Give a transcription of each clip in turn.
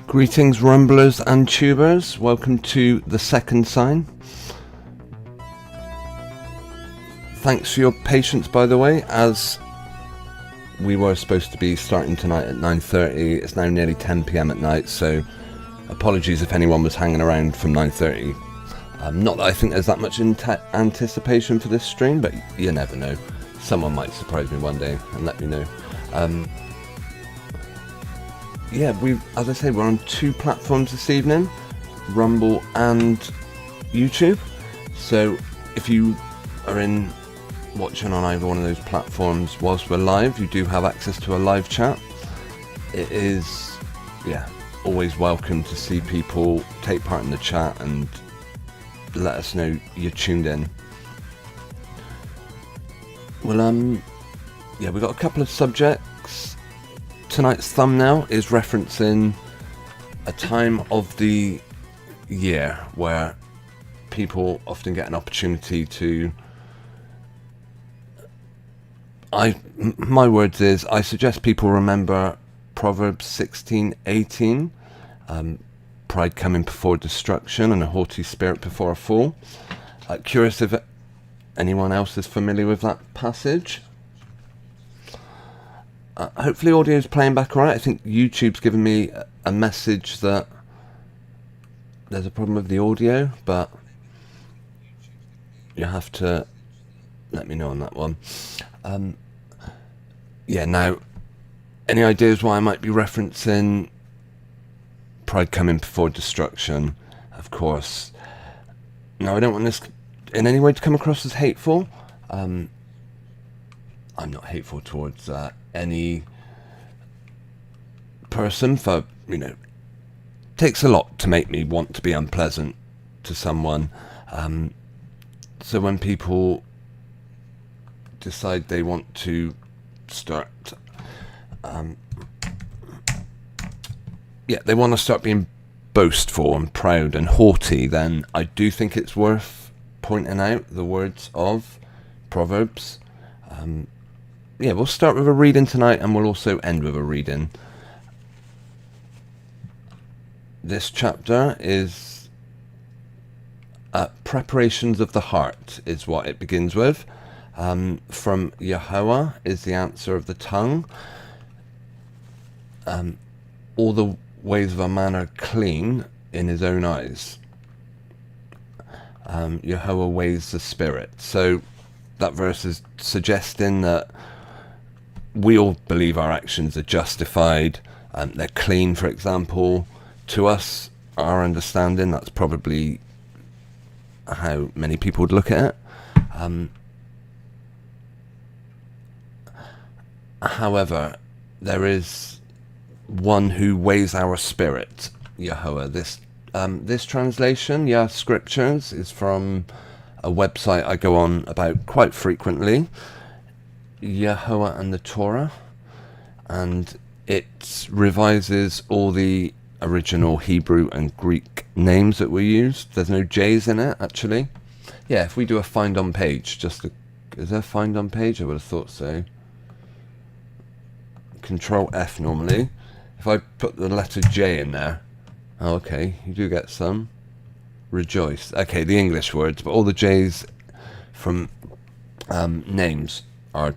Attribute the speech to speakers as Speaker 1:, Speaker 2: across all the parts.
Speaker 1: Greetings, rumblers and tubers. Welcome to the second sign. Thanks for your patience, by the way, as we were supposed to be starting tonight at 9:30. It's now nearly 10 p.m. at night, so apologies if anyone was hanging around from 9:30. Not that I think there's that much anticipation for this stream, but you never know. Someone might surprise me one day and let me know. Yeah, as I say, we're on two platforms this evening, Rumble and YouTube. So if you are watching on either one of those platforms whilst we're live, you do have access to a live chat. It is, always welcome to see people take part in the chat and let us know you're tuned in. Well, we've got a couple of subjects. Tonight's thumbnail is referencing a time of the year where people often get an opportunity to... My words is, I suggest people remember Proverbs 16:18, pride coming before destruction and a haughty spirit before a fall. Curious if anyone else is familiar with that passage. Hopefully audio is playing back alright. I think YouTube's given me a message that there's a problem with the audio, but you have to let me know on that one. Now, any ideas why I might be referencing pride coming before destruction? Of course. Now, I don't want this in any way to come across as hateful. I'm not hateful towards any person, for takes a lot to make me want to be unpleasant to someone. So when people decide they want to start they want to start being boastful and proud and haughty, then I do think it's worth pointing out the words of Proverbs. We'll start with a reading tonight, and we'll also end with a reading. This chapter is preparations of the heart is what it begins with. From Yahweh is the answer of the tongue. All the ways of a man are clean in his own eyes. Yahweh weighs the spirit. So that verse is suggesting that we all believe our actions are justified, they're clean, for example. To us, our understanding, that's probably how many people would look at it. However, there is one who weighs our spirit, Yahweh. This translation, Scriptures, is from a website I go on about quite frequently, Yahweh and the Torah, and it revises all the original Hebrew and Greek names that we used. There's no J's in it, actually. Yeah, if we do a find on page, is there a find on page? I would have thought so. Control F normally. If I put the letter J in there, okay, you do get some. Rejoice. Okay, the English words, but all the J's from names are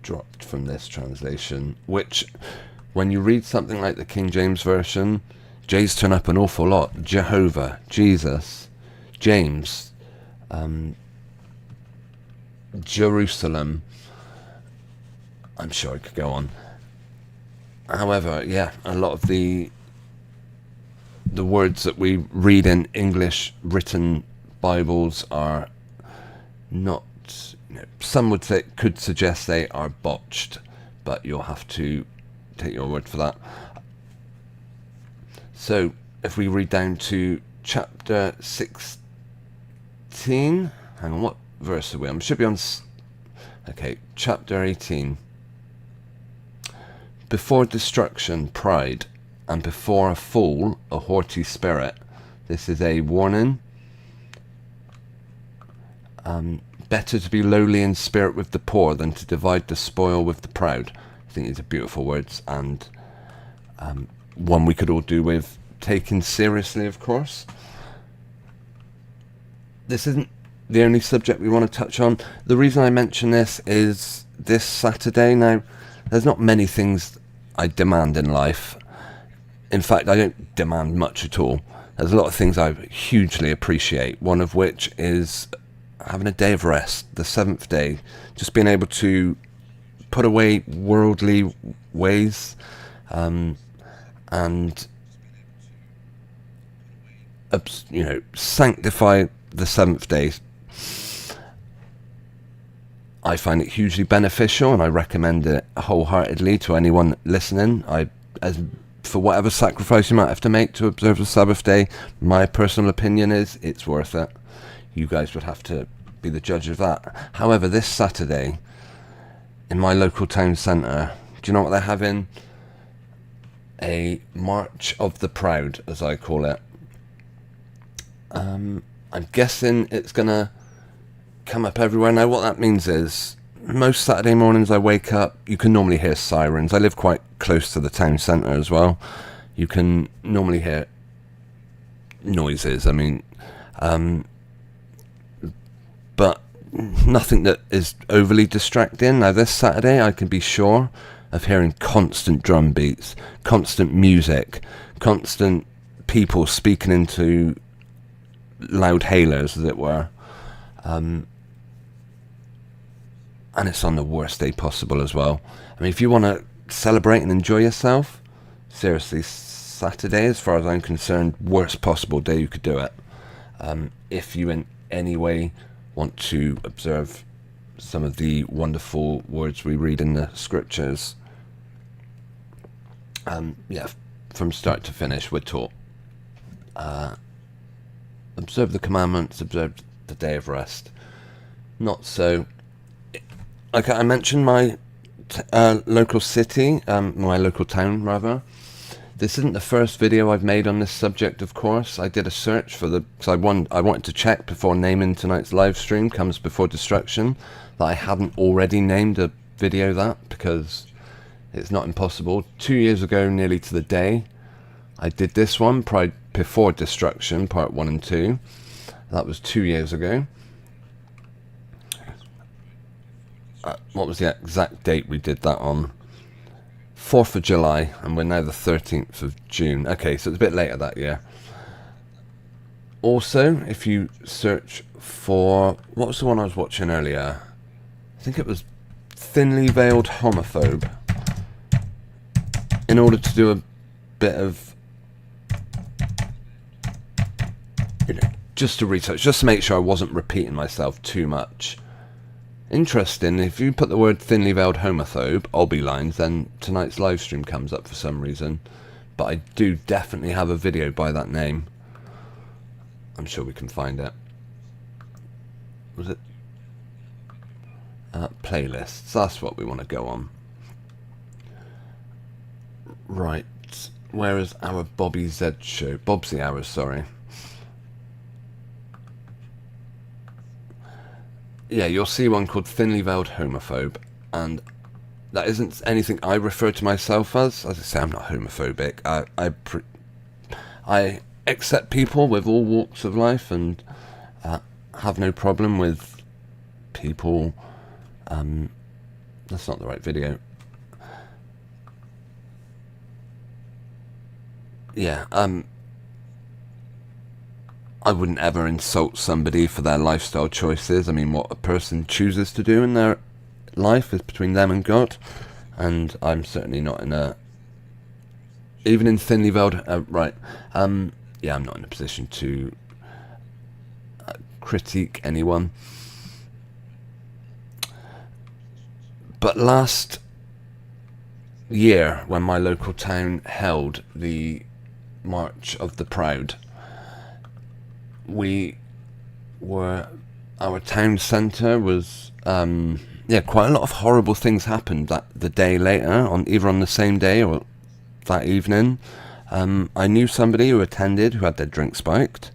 Speaker 1: dropped from this translation, which when you read something like the King James Version, J's turn up an awful lot. Jehovah, Jesus, James, Jerusalem. I'm sure I could go on. However, a lot of the words that we read in English written Bibles are not, some could suggest they are botched, but you'll have to take your word for that. So if we read down to chapter 16, hang on, what verse are we on? Should be on, chapter 18. Before destruction, pride, and before a fall, a haughty spirit. This is a warning. Better to be lowly in spirit with the poor than to divide the spoil with the proud. I think these are beautiful words, and One we could all do with taking seriously, of course. This isn't the only subject we want to touch on. The reason I mention this is this Saturday. Now, there's not many things I demand in life. In fact, I don't demand much at all. There's a lot of things I hugely appreciate, one of which is having a day of rest, the 7th day, just being able to put away worldly ways, and sanctify the 7th day. I find it hugely beneficial, and I recommend it wholeheartedly to anyone listening. For whatever sacrifice you might have to make to observe the Sabbath day, my personal opinion is it's worth it. You guys would have to be the judge of that. However, this Saturday, in my local town centre, do you know what they're having? A March of the Proud, as I call it. I'm guessing it's going to come up everywhere. Now, what that means is, most Saturday mornings I wake up, you can normally hear sirens. I live quite close to the town centre as well. You can normally hear noises, but nothing that is overly distracting. Now, this Saturday I can be sure of hearing constant drum beats, constant music, constant people speaking into loud hailers, as it were. And it's on the worst day possible as well. If you want to celebrate and enjoy yourself, seriously, Saturday, as far as I'm concerned, worst possible day you could do it. If you in any way want to observe some of the wonderful words we read in the scriptures, from start to finish, we're taught, observe the commandments, observe the day of rest. Not so. Like I mentioned, my local city, my local town rather. This isn't the first video I've made on this subject, of course. I did a search because I wanted to check before naming tonight's live stream, Comes Before Destruction, that I hadn't already named a video that, because it's not impossible. 2 years ago, nearly to the day, I did this one, Pride Before Destruction, part 1 and 2. That was 2 years ago. What was the exact date we did that on? 4th of July, and we're now the 13th of June. Okay, so it's a bit later that year. Also, if you search for... What was the one I was watching earlier? I think it was Thinly Veiled Homophobe. In order to do a bit of... just to research, just to make sure I wasn't repeating myself too much. Interesting, if you put the word thinly veiled homophobe, obby lines, then tonight's live stream comes up for some reason. But I do definitely have a video by that name. I'm sure we can find it. Was it? Playlists, that's what we want to go on. Right, where is our Bobby Z show? Bobsy Hours, sorry. Yeah, you'll see one called Thinly Veiled Homophobe, and that isn't anything I refer to myself as. As I say, I'm not homophobic. I accept people with all walks of life, and have no problem with people. That's not the right video. Yeah, I wouldn't ever insult somebody for their lifestyle choices. What a person chooses to do in their life is between them and God. And I'm certainly not in a... Even in thinly veiled... right. I'm not in a position to critique anyone. But last year, when my local town held the March of the Proud... our town centre was, quite a lot of horrible things happened the day later, either on the same day or that evening. I knew somebody who attended who had their drink spiked.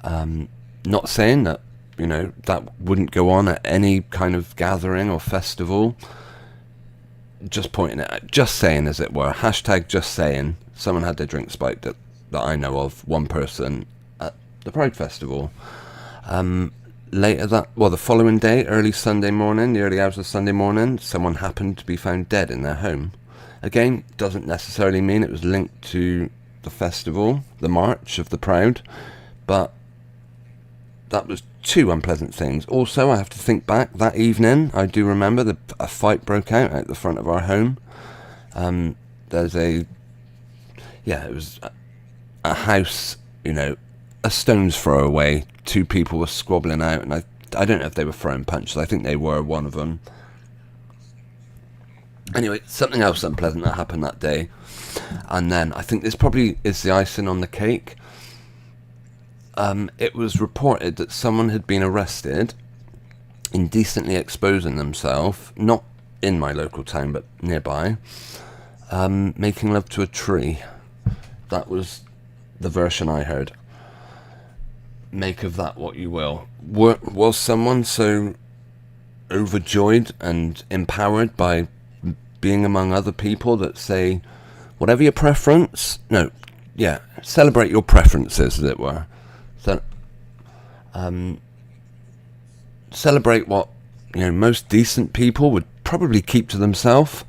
Speaker 1: Not saying that, that wouldn't go on at any kind of gathering or festival. just pointing it out, just saying, as it were. Hashtag just saying. Someone had their drink spiked that I know of, one person at the Pride Festival. The following day, early Sunday morning, the early hours of Sunday morning, someone happened to be found dead in their home. Again, doesn't necessarily mean it was linked to the festival, the March of the Proud, but that was two unpleasant things. Also, I have to think back, that evening, I do remember a fight broke out the front of our home. It was a house, a stone's throw away. Two people were squabbling out, and I don't know if they were throwing punches. I think they were, one of them. Anyway, something else unpleasant that happened that day. And then, I think this probably is the icing on the cake. It was reported that someone had been arrested indecently exposing themselves, not in my local town, but nearby, making love to a tree. That was the version I heard. Make of that what you will. Was someone so overjoyed and empowered by being among other people that say, whatever your preference, celebrate your preferences, as it were. So, celebrate what most decent people would probably keep to themselves.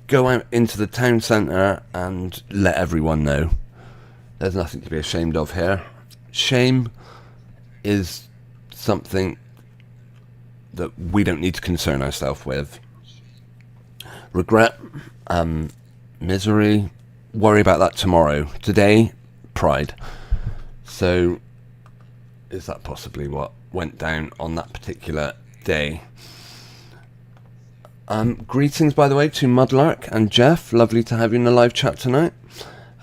Speaker 1: Go out into the town centre and let everyone know. There's nothing to be ashamed of here. Shame is something that we don't need to concern ourselves with. Regret, misery, worry about that tomorrow. Today, pride. So, is that possibly what went down on that particular day? Greetings, by the way, to Mudlark and Jeff. Lovely to have you in the live chat tonight.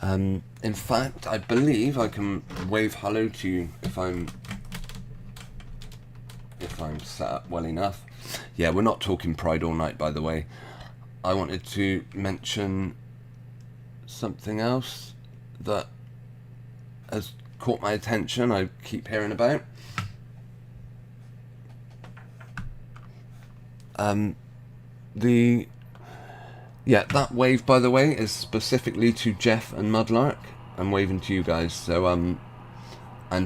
Speaker 1: In fact, I believe I can wave hello to you if I'm set up well enough. Yeah, we're not talking Pride all night, by the way. I wanted to mention something else that has caught my attention. I keep hearing about. That wave, by the way, is specifically to Jeff and Mudlark. I'm waving to you guys. So, and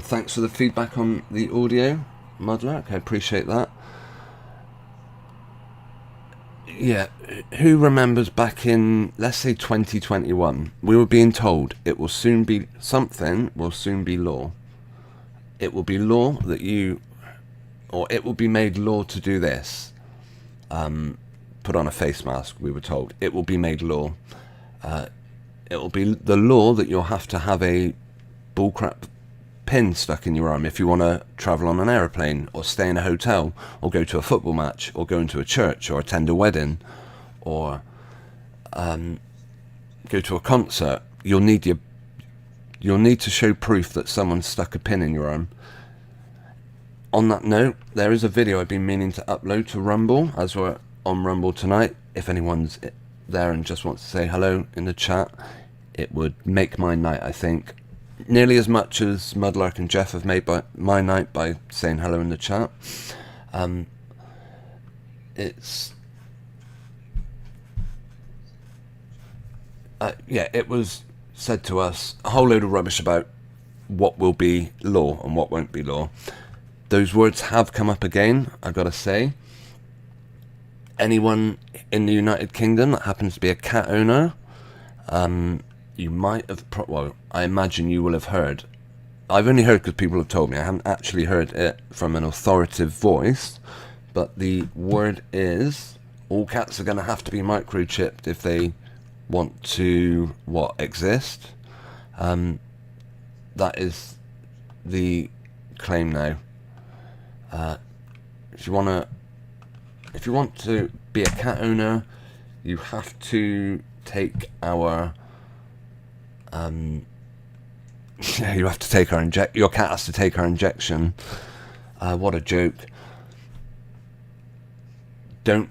Speaker 1: thanks for the feedback on the audio, Mudlark. I appreciate that. Yeah, who remembers back in, let's say 2021, we were being told it will soon be law. It will be law that it will be made law to do this. Put on a face mask, we were told. It will be made law. It will be the law that you'll have to have a bullcrap pin stuck in your arm if you want to travel on an aeroplane, or stay in a hotel, or go to a football match, or go into a church, or attend a wedding, or go to a concert. You'll need to show proof that someone stuck a pin in your arm. On that note, there is a video I've been meaning to upload to Rumble, as we're on Rumble tonight. If anyone's there and just wants to say hello in the chat, it would make my night, I think. Nearly as much as Mudlark and Jeff have made my night by saying hello in the chat. It was said to us a whole load of rubbish about what will be law and what won't be law. Those words have come up again, I gotta say. Anyone in the United Kingdom that happens to be a cat owner, you might have, I imagine you will have heard. I've only heard because people have told me. I haven't actually heard it from an authoritative voice, but the word is, all cats are going to have to be microchipped if they want to, exist. That is the claim now. If you want to be a cat owner, you have to take our you have to take our your cat has to take our injection. What a joke. Don't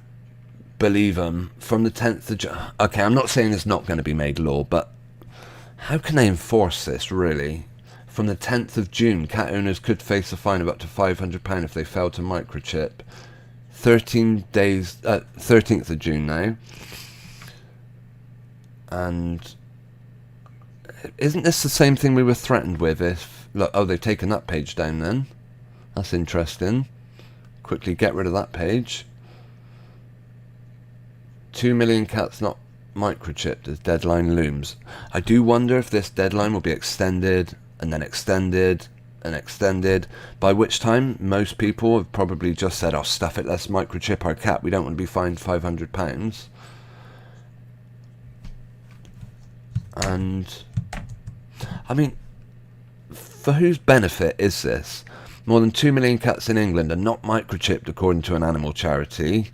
Speaker 1: believe them. From the 10th of June. Okay, I'm not saying it's not going to be made law, but how can they enforce this, really? From the 10th of June, cat owners could face a fine of up to £500 if they fail to microchip. 13 days, 13th of June now. And isn't this the same thing we were threatened with if... Look, oh, they've taken that page down then. That's interesting. Quickly get rid of that page. 2 million cats not microchipped as deadline looms. I do wonder if this deadline will be extended and then extended and extended, by which time most people have probably just said, oh, stuff it, let's microchip our cat. We don't want to be fined £500. And, I mean, for whose benefit is this? More than 2 million cats in England are not microchipped according to an animal charity,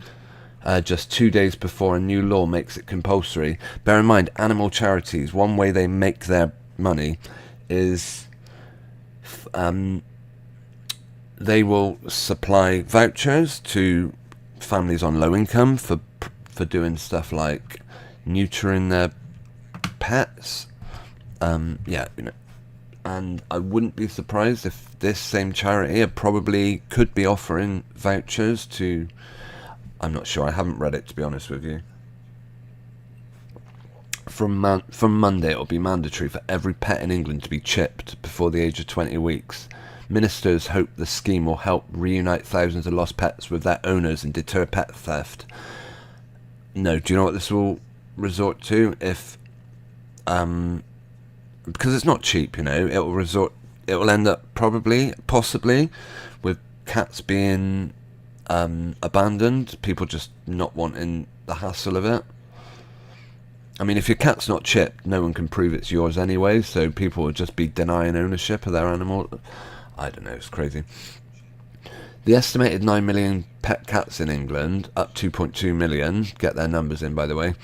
Speaker 1: just 2 days before a new law makes it compulsory. Bear in mind, animal charities, one way they make their money is they will supply vouchers to families on low income for doing stuff like neutering their pets. Yeah, you know. And I wouldn't be surprised if this same charity probably could be offering vouchers to... I'm not sure, I haven't read it, to be honest with you. From Monday, it will be mandatory for every pet in England to be chipped before the age of 20 weeks. Ministers hope the scheme will help reunite thousands of lost pets with their owners and deter pet theft. No, do you know what this will resort to? If... because it's not cheap, you know, it will end up possibly with cats being abandoned, people just not wanting the hassle of it. I mean, if your cat's not chipped, no one can prove it's yours anyway, so people will just be denying ownership of their animal. I don't know, it's crazy. The estimated 9 million pet cats in England, up 2.2 million, get their numbers in by the way,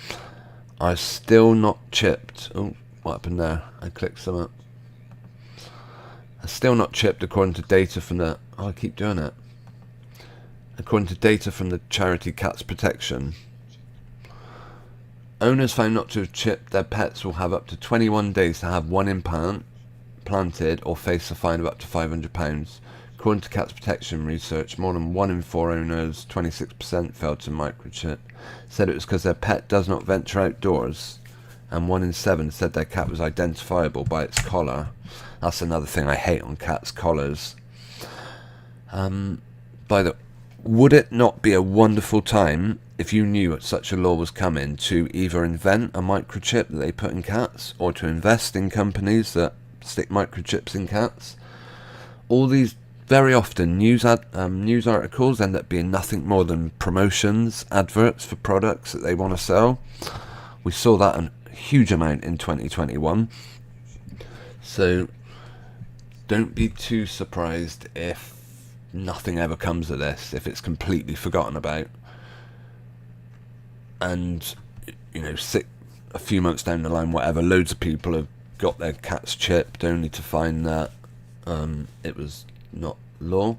Speaker 1: are still not chipped. Oh, what happened there? I clicked something. Are still not chipped according to data from the... Oh, I keep doing it. According to data from the charity Cats Protection. Owners found not to have chipped their pets will have up to 21 days to have one implant planted or face a fine of up to £500. According to Cats Protection research, more than 1 in 4 owners, 26%, failed to microchip, said it was because their pet does not venture outdoors, and 1 in 7 said their cat was identifiable by its collar. That's another thing I hate on cats, collars. Would it not be a wonderful time if you knew such a law was coming to either invent a microchip that they put in cats or to invest in companies that stick microchips in cats? All these, very often, news articles end up being nothing more than promotions, adverts for products that they want to sell. We saw that a huge amount in 2021. So don't be too surprised if nothing ever comes of this, if it's completely forgotten about. And, you know, a few months down the line, whatever, loads of people have got their cats chipped only to find that it was not law.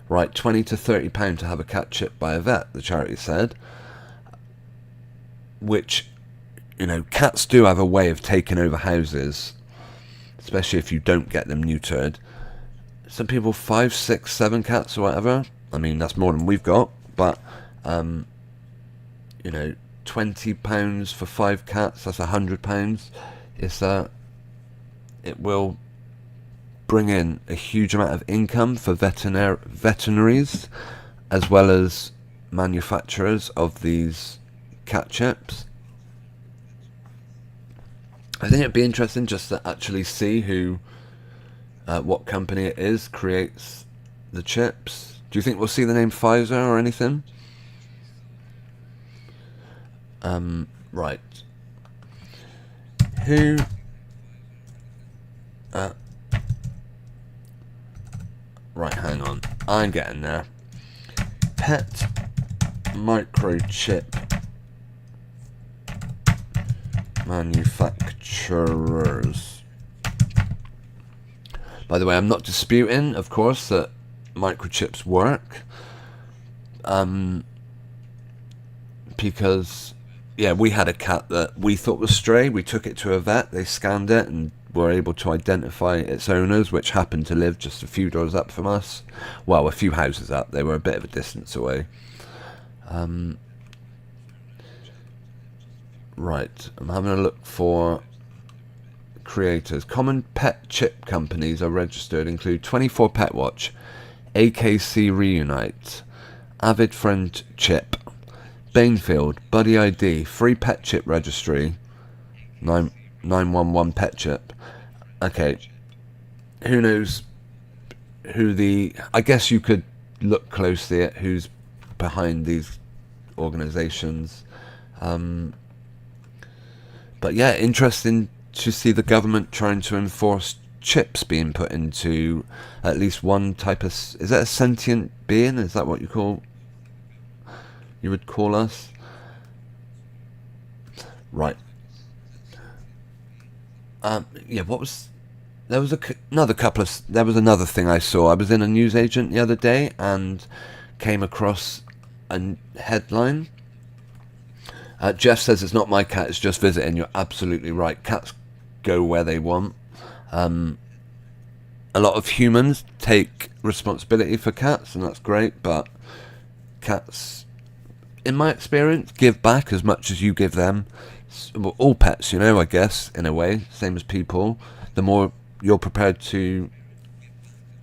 Speaker 1: Right, £20 to £30 to have a cat chipped by a vet, the charity said. Which, you know, cats do have a way of taking over houses, especially if you don't get them neutered. Some people 5, 6, 7 cats or whatever. I mean, that's more than we've got, but you know, £20 for 5 cats, that's £100. It will bring in a huge amount of income for veterinaries as well as manufacturers of these cat chips. I think it'd be interesting just to actually see what company it is creates the chips. Do you think we'll see the name Pfizer or anything? Right. Who... right, hang on. I'm getting there. Pet microchip manufacturers. By the way, I'm not disputing, of course, that microchips work. Because, yeah, we had a cat that we thought was stray. We took it to a vet. They scanned it and were able to identify its owners, which happened to live just a few doors up from us. Well, a few houses up. They were a bit of a distance away. Right, I'm having a look for creators. Common pet chip companies are registered include 24 Pet Watch, AKC Reunite, Avid Friend Chip, Bainfield, Buddy ID, Free Pet Chip Registry, 911 Pet Chip. Okay, who knows who the... I guess you could look closely at who's behind these organisations. But yeah, interesting to see the government trying to enforce chips being put into at least one type of... Is that a sentient being? Is that what you would call us? Right. Yeah, what was... There was another thing I saw. I was in a newsagent the other day and came across a headline. Jeff says it's not my cat, it's just visiting. You're absolutely right. Cats go where they want. A lot of humans take responsibility for cats, and that's great, but cats, in my experience, give back as much as you give them. Well, all pets, I guess, in a way, same as people. The more you're prepared to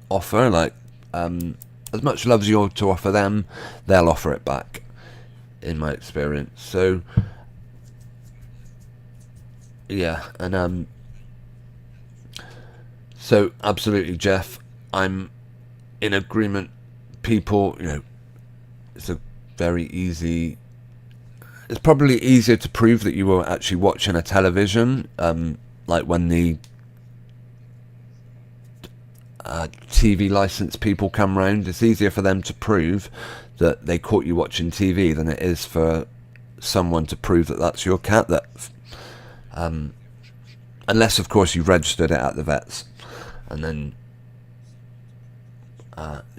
Speaker 1: offer, as much love as you're to offer them, they'll offer it back, in my experience. So yeah, and so absolutely, Jeff, I'm in agreement. People, it's probably easier to prove that you were actually watching a television, like when the TV license people come round. It's easier for them to prove that they caught you watching TV than it is for someone to prove that that's your cat. Unless, of course, you've registered it at the vets, and then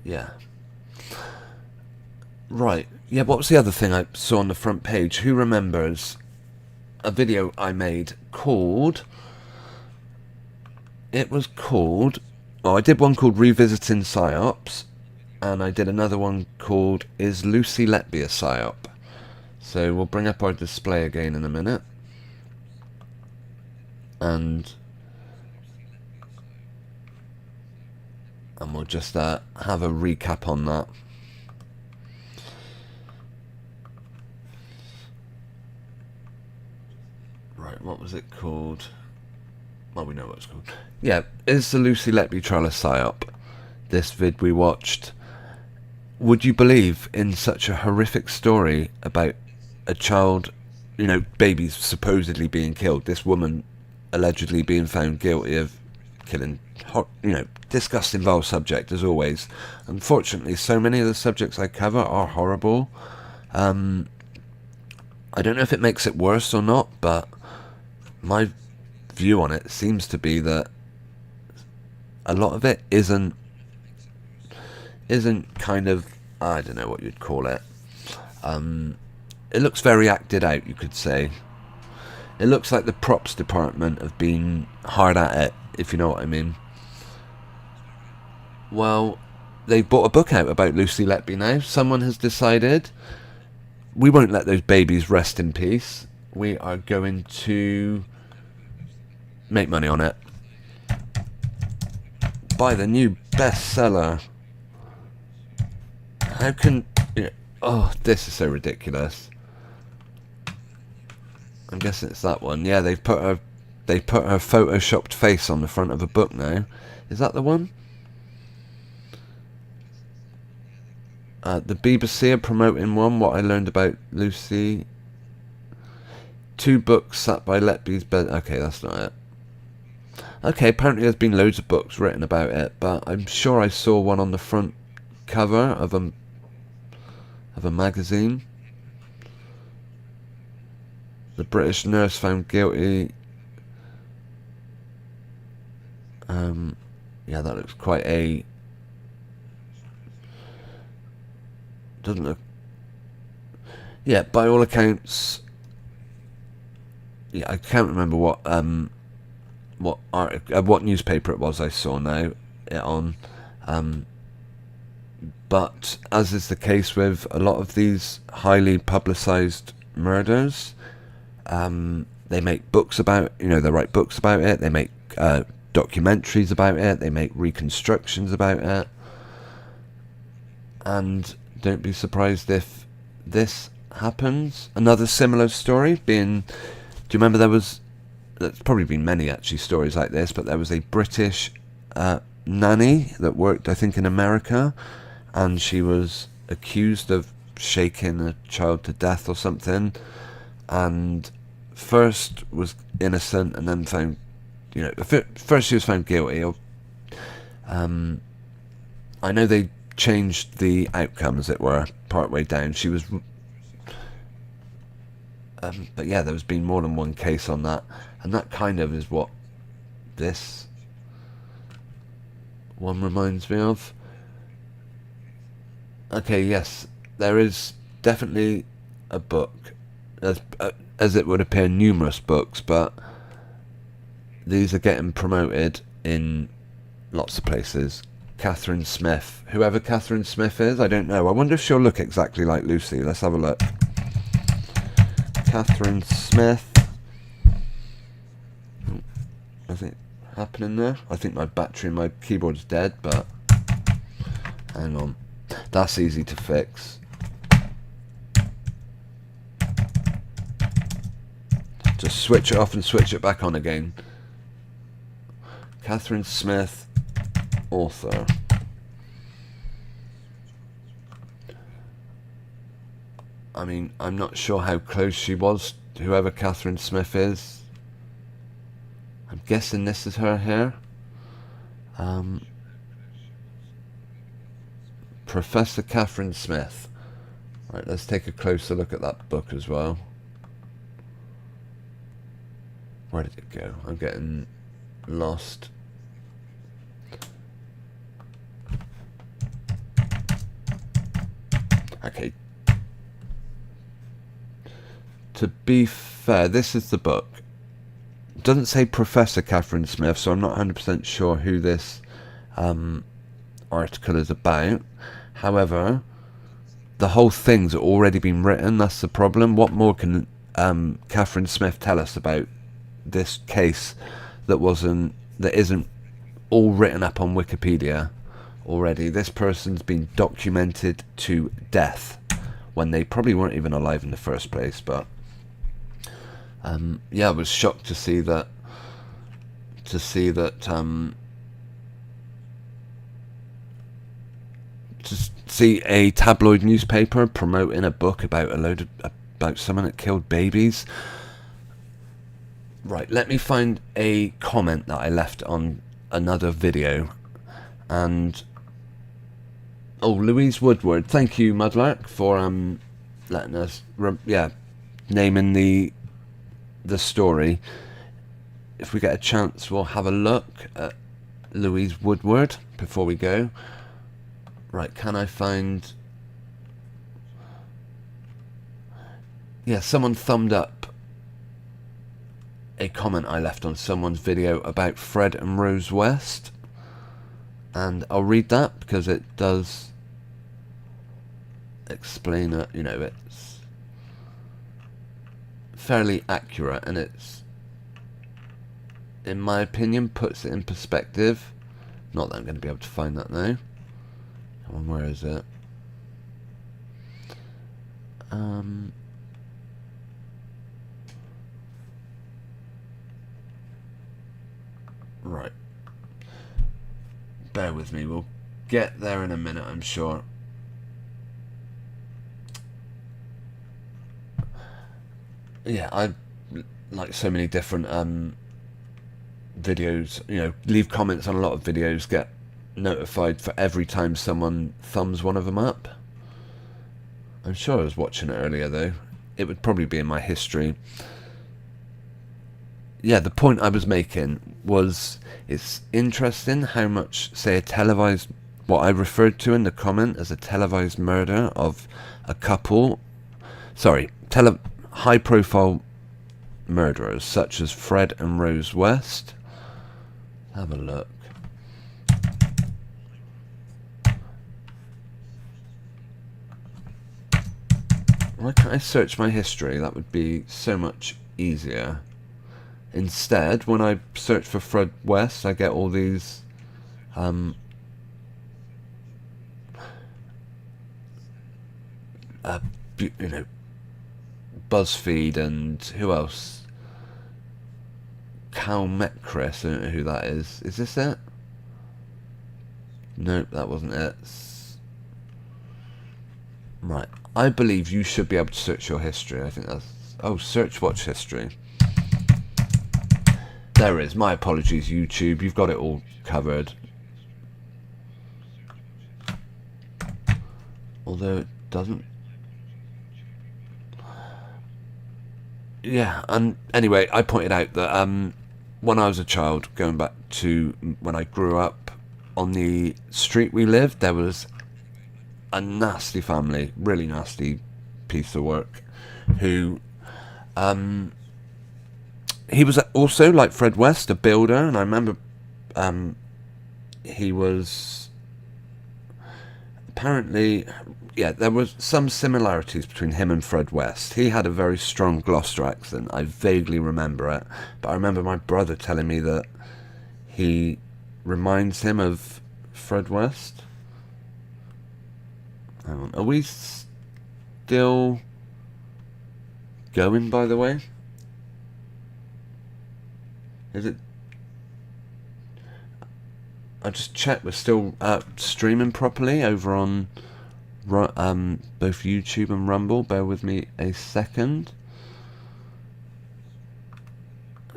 Speaker 1: yeah. Right. Yeah, what was the other thing I saw on the front page? Who remembers a video I made called... I did one called Revisiting Psyops, and I did another one called Is Lucy Letby a Psyop? So we'll bring up our display again in a minute. And we'll just have a recap on that. Right, what was it called? Well, we know what it's called. Yeah, Is the Lucy Letby trial a psyop? This vid we watched. Would you believe in such a horrific story about a child, babies supposedly being killed, this woman allegedly being found guilty of killing, disgusting, vile subject as always. Unfortunately, so many of the subjects I cover are horrible. I don't know if it makes it worse or not, but my view on it seems to be that a lot of it isn't kind of, I don't know what you'd call it. It looks very acted out, you could say. It looks like the props department have been hard at it, if you know what I mean. Well, they've brought a book out about Lucy Letby now. Someone has decided we won't let those babies rest in peace. We are going to make money on it. Buy the new bestseller. How can... Oh, this is so ridiculous. I'm guessing it's that one. Yeah, they've put her photoshopped face on the front of a book now. Is that the one? The BBC are promoting one, What I Learned About Lucy. 2 books sat by Letby's bed. Okay, that's not it. Okay, apparently there's been loads of books written about it, but I'm sure I saw one on the front cover of a magazine. The British nurse found guilty. Yeah, that looks quite a... Doesn't look... Yeah, by all accounts... Yeah, I can't remember what newspaper it was I saw now it on. But as is the case with a lot of these highly publicised murders, They make books about, they write books about it. They make documentaries about it. They make reconstructions about it. And don't be surprised if this happens. Another similar story being, do you remember there's probably been many actually stories like this, but there was a British nanny that worked, I think, in America, and she was accused of shaking a child to death or something, and first was innocent and then found, first she was found guilty. I know they changed the outcome, as it were, partway down. She was, but yeah, there's been more than one case on that, and that kind of is what this one reminds me of. Okay, yes, there is definitely a book, as it would appear, numerous books, but these are getting promoted in lots of places. Catherine Smith, whoever Catherine Smith is, I don't know. I wonder if she'll look exactly like Lucy. Let's have a look. Catherine Smith. Nothing happening there. I think my battery in my keyboard's dead, but hang on. That's easy to fix. Just switch it off and switch it back on again. Catherine Smith, author. I mean, I'm not sure how close she was to whoever Catherine Smith is. I'm guessing this is her hair. Professor Catherine Smith. Right, let's take a closer look at that book as well. Where did it go? I'm getting lost. Okay. To be fair, this is the book. It doesn't say Professor Catherine Smith, so I'm not 100% sure who this article is about. However, the whole thing's already been written. That's the problem. What more can Catherine Smith tell us about this case that isn't all written up on Wikipedia already? This person's been documented to death when they probably weren't even alive in the first place. But yeah, I was shocked to see that. To see a tabloid newspaper promoting a book about about someone that killed babies. Right, let me find a comment that I left on another video. And Louise Woodward, thank you, Mudlark, for letting us naming the story. If we get a chance, we'll have a look at Louise Woodward before we go. Right, can I find... Yeah, someone thumbed up a comment I left on someone's video about Fred and Rose West. And I'll read that because it does explain it. It's fairly accurate, and it's, in my opinion, puts it in perspective. Not that I'm going to be able to find that now. Come on, where is it? Right. Bear with me. We'll get there in a minute, I'm sure. Yeah, I like so many different videos, leave comments on a lot of videos, get notified for every time someone thumbs one of them up. I'm sure I was watching it earlier though. It would probably be in my history. Yeah, the point I was making was it's interesting how much, say, a televised, what I referred to in the comment as a televised murder of a couple, high profile murderers such as Fred and Rose West. Have a look. Why can't I search my history? That would be so much easier. Instead, when I search for Fred West, I get all these you know, BuzzFeed and who else? Cal Metcris, I don't know who that is. Is this it? Nope, that wasn't it. Right, I believe you should be able to search your history. I think that's... Oh, search watch history. There it is. My apologies, YouTube. You've got it all covered. Although it doesn't... Yeah, and anyway, I pointed out that when I was a child, going back to when I grew up, on the street we lived, there was a nasty family, really nasty piece of work, who he was also, like Fred West, a builder, and I remember he was apparently, yeah, there was some similarities between him and Fred West. He had a very strong Gloucester accent. I vaguely remember it, but I remember my brother telling me that he reminds him of Fred West. Hang on, are we still going, by the way? Is it? I just checked we're still streaming properly over on both YouTube and Rumble. Bear with me a second.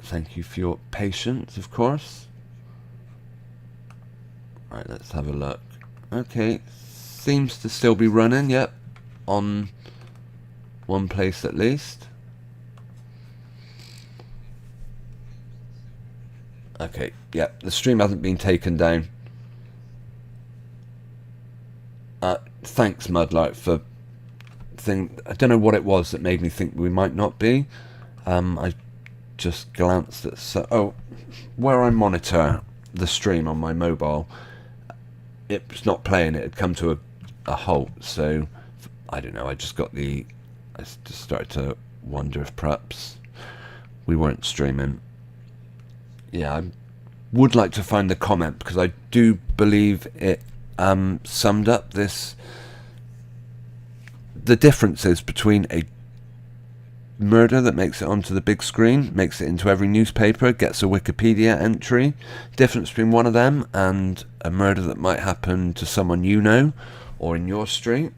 Speaker 1: Thank you for your patience, of course. Right, let's have a look. Okay, seems to still be running, yep. On one place at least. Okay, yep, the stream hasn't been taken down. Thanks, Mudlight, for I don't know what it was that made me think we might not be. I just glanced at where I monitor the stream on my mobile, it's not playing. It had come to a halt. So I don't know. I just started to wonder if perhaps we weren't streaming. Yeah, I would like to find the comment, because I do believe it summed up the differences between a murder that makes it onto the big screen, makes it into every newspaper, gets a Wikipedia entry, difference between one of them and a murder that might happen to someone you know or in your street.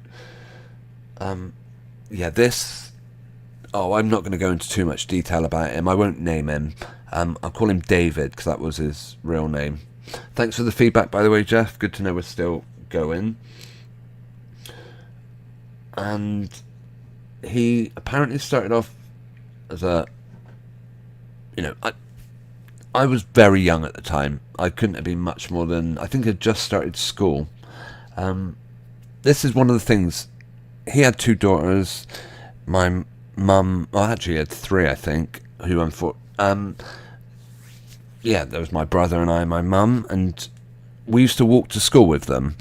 Speaker 1: Yeah, I'm not going to go into too much detail about him. I won't name him. I'll call him David, because that was his real name. Thanks for the feedback, by the way, Jeff. Good to know we're still going. And he apparently started off as I was very young at the time. I couldn't have been much more than, I think I'd just started school. This is one of the things. He had 2 daughters. My mum, actually he had 3, I think, there was my brother and I and my mum, and we used to walk to school with them.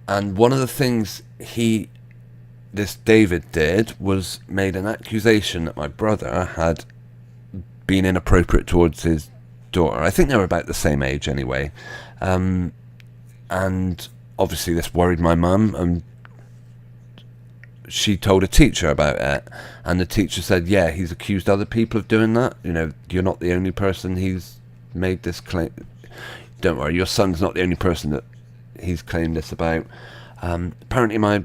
Speaker 1: And one of the things this David did was made an accusation that my brother had been inappropriate towards his daughter. I think they were about the same age anyway. And obviously this worried my mum, and she told a teacher about it, and the teacher said, yeah, he's accused other people of doing that. You're not the only person he's made this claim. Don't worry, your son's not the only person that he's claimed this about. Apparently my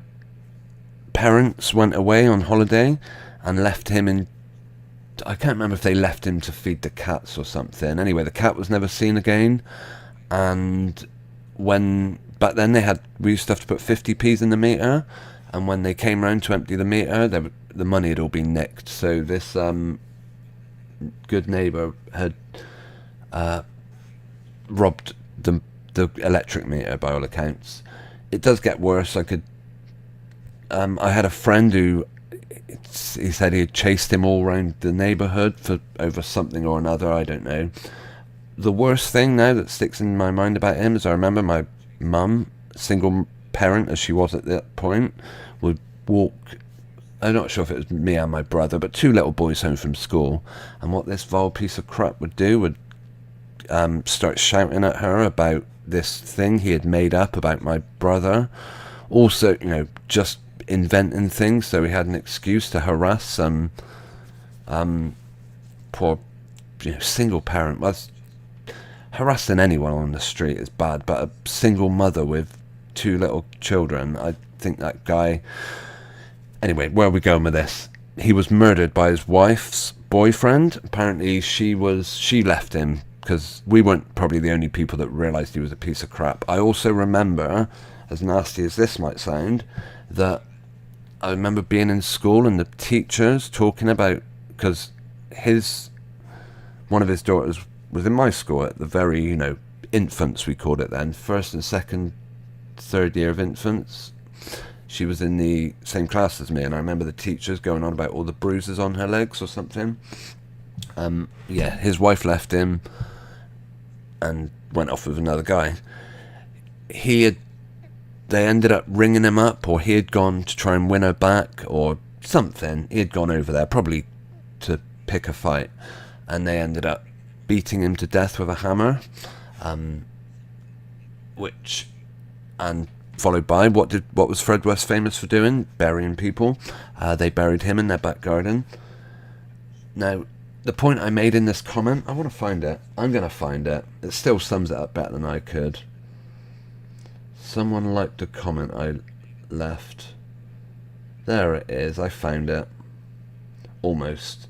Speaker 1: parents went away on holiday and left him in, I can't remember if they left him to feed the cats or something. Anyway, the cat was never seen again, and back then we used to have to put 50p's in the meter, and when they came round to empty the meter, the money had all been nicked. So this good neighbour had robbed the electric meter, by all accounts. It does get worse. I had a friend who, he said he had chased him all around the neighbourhood over something or another, I don't know. The worst thing now that sticks in my mind about him is I remember my mum, single parent as she was at that point, would walk I'm not sure if it was me and my brother, but two little boys home from school. And what this vile piece of crap would do would start shouting at her about this thing he had made up about my brother. Also, just inventing things so he had an excuse to harass some poor single parent. Well, harassing anyone on the street is bad, but a single mother with two little children, I think that guy... Anyway, where are we going with this? He was murdered by his wife's boyfriend. Apparently she left him because we weren't probably the only people that realised he was a piece of crap. I also remember, as nasty as this might sound, that I remember being in school and the teachers talking about, because one of his daughters was in my school at the very, infants, we called it then, first and second, third year of infants. She was in the same class as me, and I remember the teachers going on about all the bruises on her legs or something. His wife left him and went off with another guy. They ended up ringing him up, or he had gone to try and win her back or something. He had gone over there probably to pick a fight, and they ended up beating him to death with a hammer, followed by what was Fred West famous for doing? Burying people. They buried him in their back garden. Now, the point I made in this comment, I want to find it. I'm going to find it. It still sums it up better than I could. Someone liked a comment I left. There it is. I found it. Almost.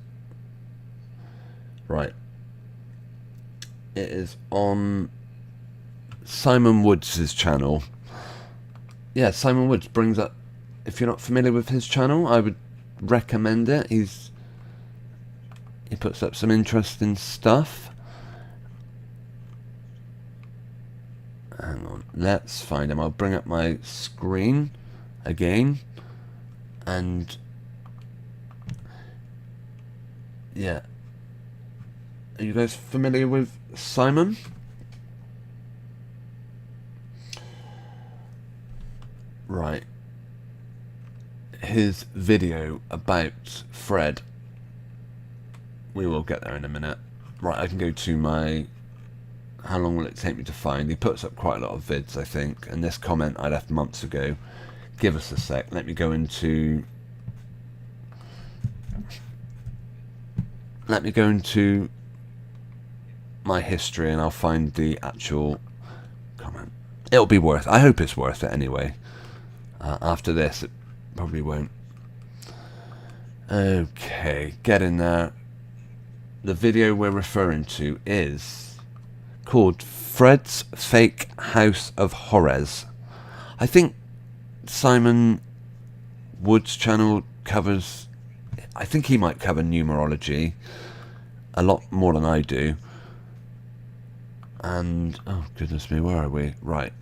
Speaker 1: Right. It is on Simon Woods' channel. Yeah, Simon Woods brings up... If you're not familiar with his channel, I would recommend it. He puts up some interesting stuff. Hang on, let's find him. I'll bring up my screen again. And... yeah. Are you guys familiar with Simon? Right. His video about Fred. We will get there in a minute. Right, I can go to my... How long will it take me to find? He puts up quite a lot of vids, I think. And this comment I left months ago. Give us a sec. Let me go into... my history, and I'll find the actual comment. It'll be worth... I hope it's worth it anyway. After this, it probably won't. Okay, get in there. The video we're referring to is called Fred's Fake House of Horrors. I think Simon Wood's channel covers... I think he might cover numerology a lot more than I do. And... oh, goodness me, where are we? Right.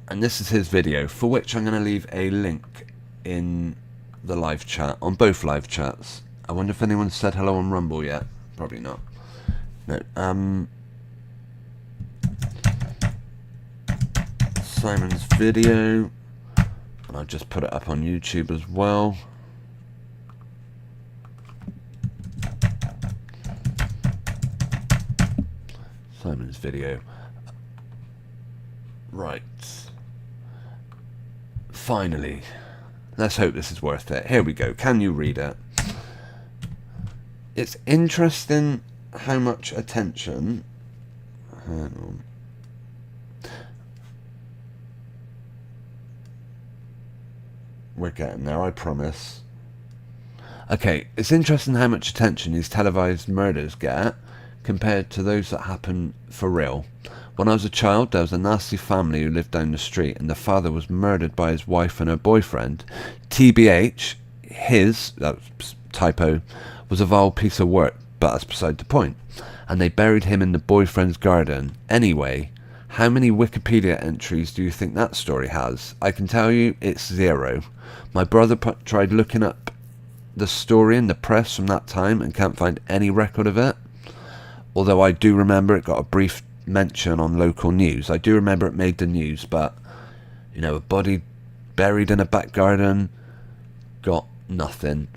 Speaker 1: And this is his video, for which I'm going to leave a link in the live chat, on both live chats. I wonder if anyone said hello on Rumble yet. Probably not. No. Simon's video. And I'll just put it up on YouTube as well. Simon's video. Right. Finally. Let's hope this is worth it. Here we go. Can you read it? It's interesting how much attention... hang on. We're getting there, I promise. Okay, it's interesting how much attention these televised murders get compared to those that happen for real. When I was a child, there was a nasty family who lived down the street, and the father was murdered by his wife and her boyfriend. TBH, that was typo, was a vile piece of work, but that's beside the point. And they buried him in the boyfriend's garden. Anyway, how many Wikipedia entries do you think that story has? I can tell you it's 0. My brother tried looking up the story in the press from that time and can't find any record of it. Although I do remember it got a brief mention on local news. I do remember it made the news, but a body buried in a back garden, got nothing.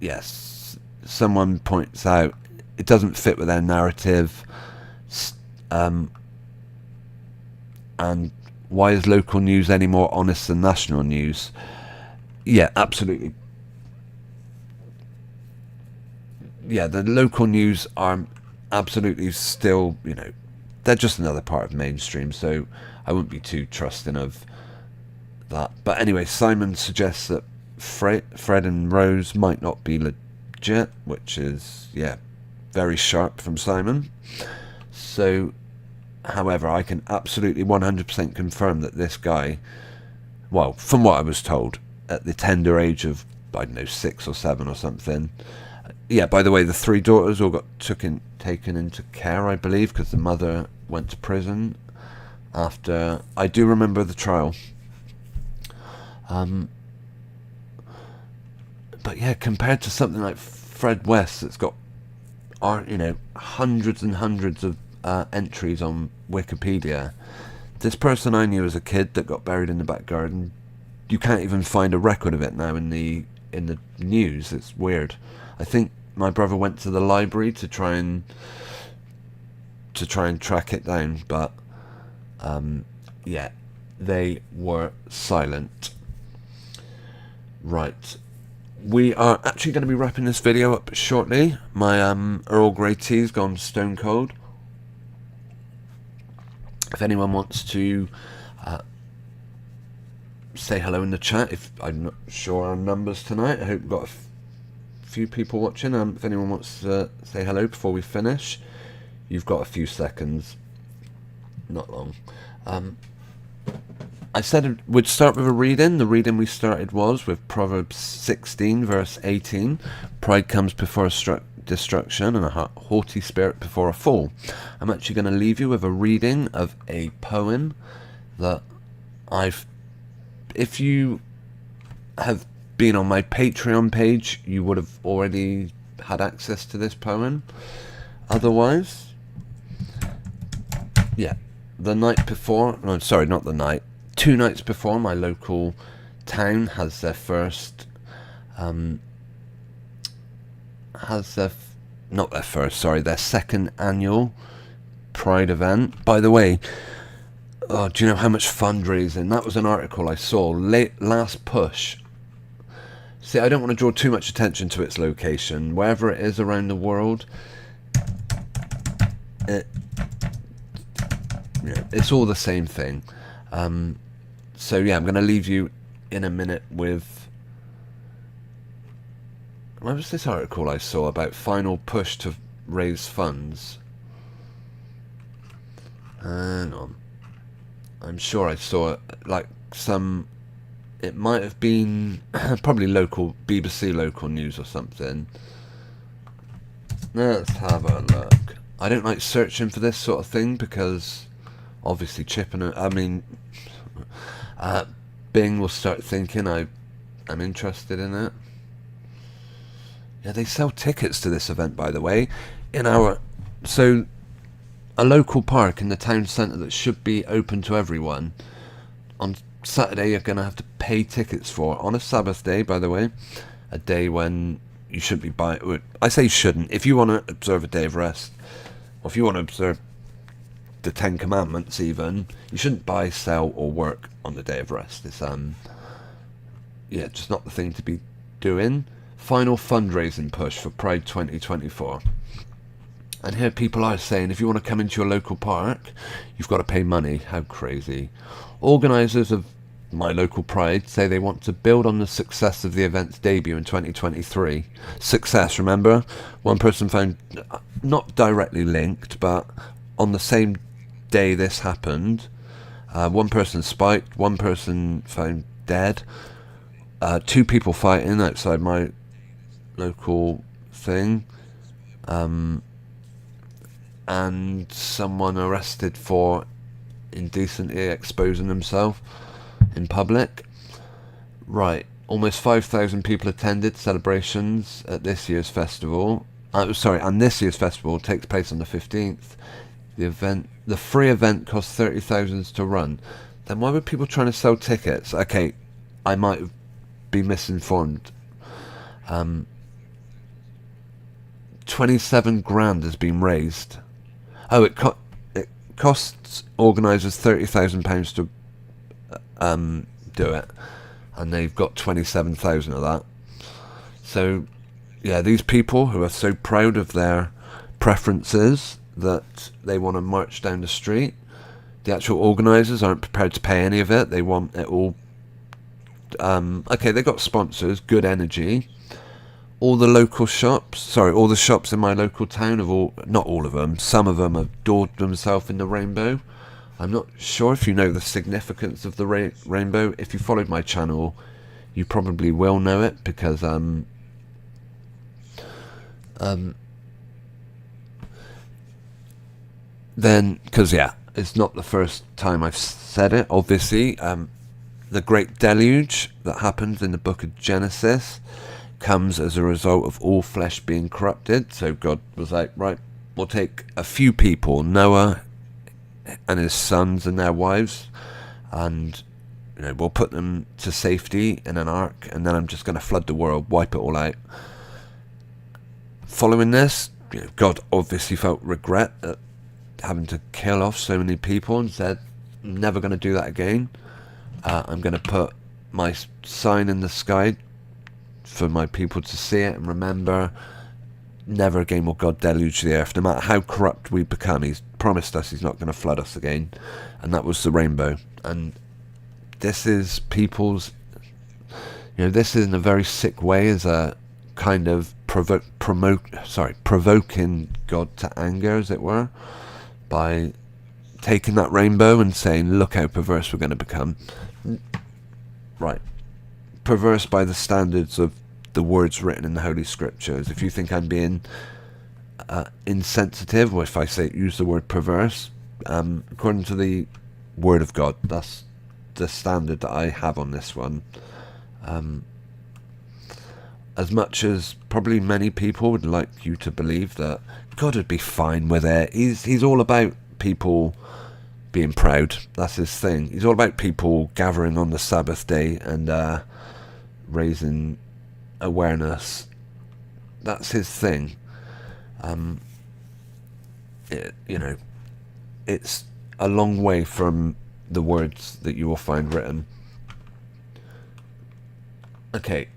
Speaker 1: Yes, someone points out it doesn't fit with their narrative. And why is local news any more honest than national news? Yeah, absolutely. Yeah, the local news are absolutely still, they're just another part of mainstream, so I wouldn't be too trusting of that. But anyway, Simon suggests that Fred and Rose might not be legit, which is, yeah, very sharp from Simon. So, however, I can absolutely 100% confirm that this guy, well, from what I was told, at the tender age of, I don't know, 6 or 7 or something. Yeah, by the way, the 3 daughters all got taken into care, I believe, because the mother went to prison after... I do remember the trial. But yeah, compared to something like Fred West that's got, hundreds and hundreds of entries on Wikipedia, this person I knew as a kid that got buried in the back garden, you can't even find a record of it now in the news. It's weird. I think my brother went to the library to try and track it down, but yeah, they were silent. Right, we are actually going to be wrapping this video up shortly. My Earl Grey tea's gone stone cold. If anyone wants to say hello in the chat, if I'm not sure on numbers tonight, I hope we've got a few people watching. If anyone wants to say hello before we finish, you've got a few seconds, not long. I said we'd start with a reading. The reading we started was with Proverbs 16 verse 18. Pride comes before destruction, and a haughty spirit before a fall. I'm actually going to leave you with a reading of a poem that if you have been on my Patreon page, you would have already had access to this poem. Otherwise, yeah, the night before, no, sorry, not the night, 2 nights before, my local town has their first, their second annual Pride event. By the way, do you know how much fundraising? That was an article I saw, last push. See, I don't want to draw too much attention to its location. Wherever it is around the world, it's all the same thing. So yeah, I'm going to leave you in a minute with... What was this article I saw about final push to raise funds? Hang on. I'm sure I saw it, like some... It might have been probably local, BBC local news or something. Let's have a look. I don't like searching for this sort of thing because obviously Bing will start thinking I'm interested in it. Yeah, they sell tickets to this event, by the way. So a local park in the town centre that should be open to everyone, on Saturday you're going to have to pay tickets for, on a Sabbath day, by the way, a day when you shouldn't be buying. I say shouldn't. If you want to observe a day of rest, or if you want to observe the 10 Commandments even, you shouldn't buy, sell or work on the day of rest. It's yeah, just not the thing to be doing. Final fundraising push for Pride 2024. And here people are saying if you want to come into your local park, you've got to pay money. How crazy. Organisers of my local Pride say they want to build on the success of the event's debut in 2023. Success, remember? One person found, not directly linked, but on the same day this happened, one person spiked, one person found dead, 2 people fighting outside my local thing, and someone arrested for indecently exposing himself in public. Right, almost 5,000 people attended celebrations at this year's festival. And this year's festival takes place on the 15th. The free event cost 30,000 to run. then why were people trying to sell tickets? Okay, I might be misinformed. 27 grand has been raised. Oh, it costs organisers £30,000 to do it, and they've got 27,000 of that. So, yeah, these people who are so proud of their preferences that they want to march down the street, the actual organisers aren't prepared to pay any of it. They want it all. Okay, they got sponsors, Good Energy. All the local shops, all the shops in my local town not all of them, some of them have daubed themselves in the rainbow. I'm not sure if you know the significance of the rainbow. If you followed my channel, you probably will know it, because it's not the first time I've said it, obviously. The great deluge that happens in the book of Genesis comes as a result of all flesh being corrupted. So God was like, right, we'll take a few people, Noah and his sons and their wives, and we'll put them to safety in an ark, and then I'm just going to flood the world, wipe it all out. Following this, God obviously felt regret at having to kill off so many people, and said, I'm never going to do that again. I'm going to put my sign in the sky for my people to see it and remember. Never again will God deluge the earth. No matter how corrupt we become, he's promised us he's not going to flood us again. And that was the rainbow. And this is people's, this is in a very sick way, as a kind of provoking God to anger, as it were, by taking that rainbow and saying, look how perverse we're going to become. Right. Perverse by the standards of the words written in the Holy Scriptures. If you think I'm being insensitive, or if I use the word perverse, according to the Word of God, that's the standard that I have on this one. As much as probably many people would like you to believe that God would be fine with it. He's all about people being proud. That's his thing. He's all about people gathering on the Sabbath day and raising awareness. That's his thing. It's a long way from the words that you will find written. Okay,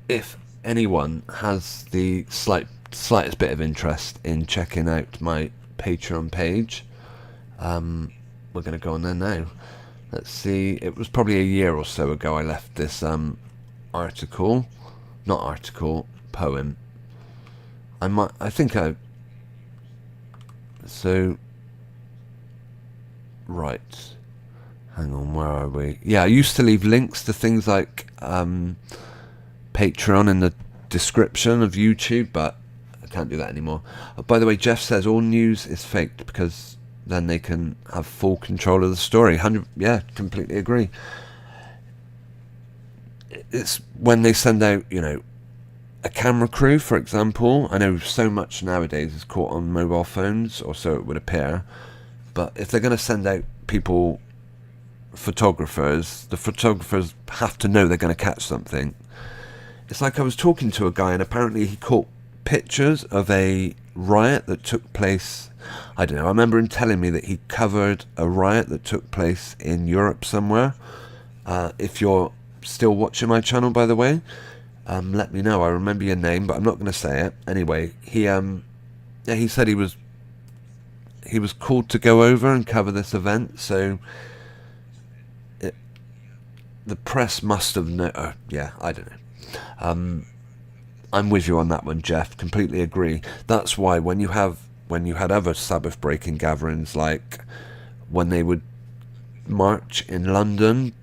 Speaker 1: if anyone has the slightest bit of interest in checking out my Patreon page, we're going to go on there now. Let's see, it was probably a year or so ago I left this poem. Right, hang on, where are we? Yeah, I used to leave links to things like Patreon in the description of YouTube, but I can't do that anymore. By the way, Jeff says all news is faked because then they can have full control of the story. Yeah, completely agree. It's when they send out, a camera crew, for example. I know so much nowadays is caught on mobile phones, or so it would appear. But if they're going to send out people, photographers, the photographers have to know they're going to catch something. It's like I was talking to a guy, and apparently he caught pictures of a riot that took place. I don't know, I remember him telling me that he covered a riot that took place in Europe somewhere. If you're still watching my channel, by the way, let me know. I remember your name, but I'm not going to say it. Anyway, he said he was called to go over and cover this event, so the press must have known. Yeah, I don't know. I'm with you on that one, Jeff. Completely agree. That's why when you had other Sabbath breaking gatherings, like when they would march in London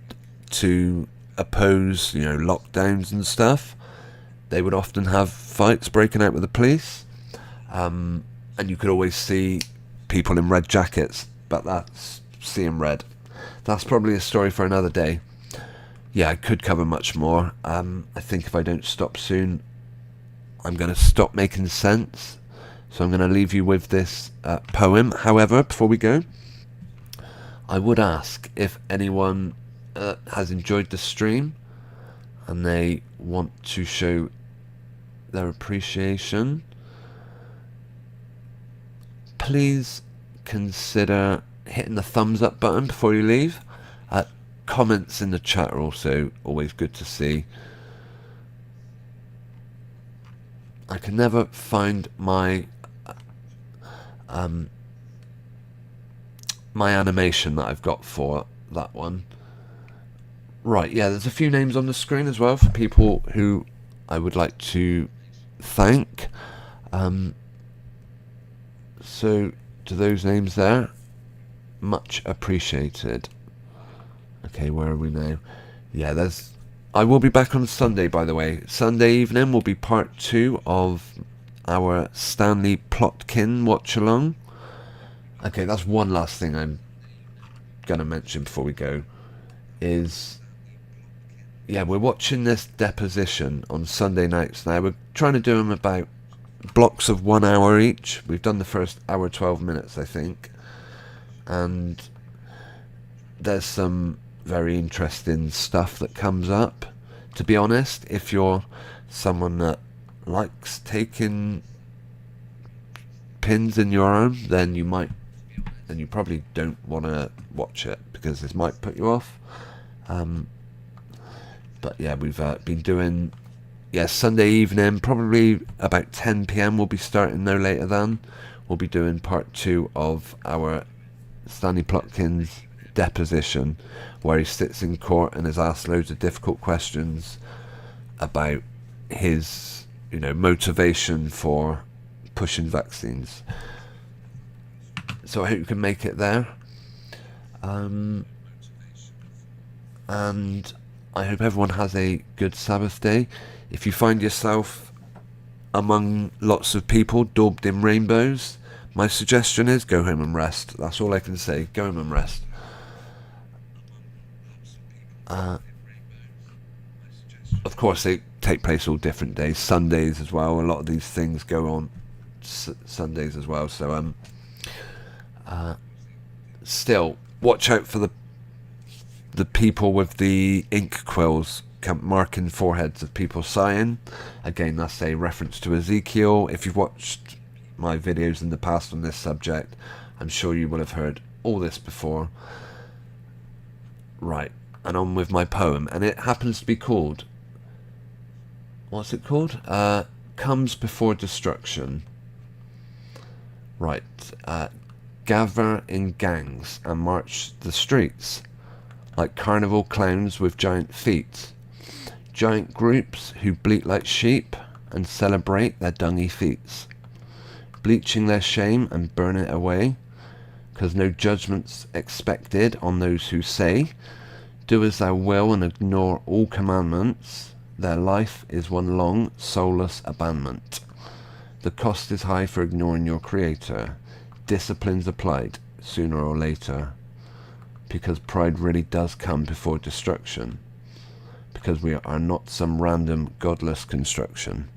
Speaker 1: to oppose, lockdowns and stuff, they would often have fights breaking out with the police, and you could always see people in red jackets, but that's seeing red. That's probably a story for another day. Yeah, I could cover much more. I think if I don't stop soon, I'm going to stop making sense. So I'm going to leave you with this poem. However, before we go, I would ask if anyone has enjoyed the stream and they want to show their appreciation, please consider hitting the thumbs up button before you leave. Comments in the chat are also always good to see. I can never find my my animation that I've got for that one. Right, yeah, there's a few names on the screen as well for people who I would like to thank. So to those names there, much appreciated. Okay, where are we now? Yeah, I will be back on Sunday, by the way. Sunday evening will be part 2 of our Stanley Plotkin watch-along. Okay, that's one last thing I'm going to mention before we go. Is, yeah, we're watching this deposition on Sunday nights now. We're trying to do them about blocks of 1 hour each. We've done the first hour 12 minutes, I think. And there's some very interesting stuff that comes up. To be honest, if you're someone that likes taking pins in your arm, then you probably don't want to watch it because this might put you off. But yeah, we've been doing, Sunday evening, probably about 10 PM we'll be starting, no later than. We'll be doing part 2 of our Stanley Plotkin's deposition, where he sits in court and is asked loads of difficult questions about his, motivation for pushing vaccines. So I hope you can make it there. And I hope everyone has a good Sabbath day. If you find yourself among lots of people daubed in rainbows, my suggestion is go home and rest. That's all I can say. Go home and rest. Of course, they take place all different days. Sundays as well. A lot of these things go on Sundays as well. So still, watch out for the people with the ink quills marking foreheads of people sighing. Again, that's a reference to Ezekiel. If you've watched my videos in the past on this subject, I'm sure you will have heard all this before. Right, and on with my poem, and it happens to be called, what's it called? Comes Before Destruction. Right, gather in gangs and march the streets like carnival clowns with giant feet, giant groups who bleat like sheep and celebrate their dungy feats, bleaching their shame and burn it away, 'cause no judgment's expected on those who say, do as thou will and ignore all commandments. Their life is one long soulless abandonment. The cost is high for ignoring your creator. Discipline's applied sooner or later, because pride really does come before destruction, because we are not some random godless construction.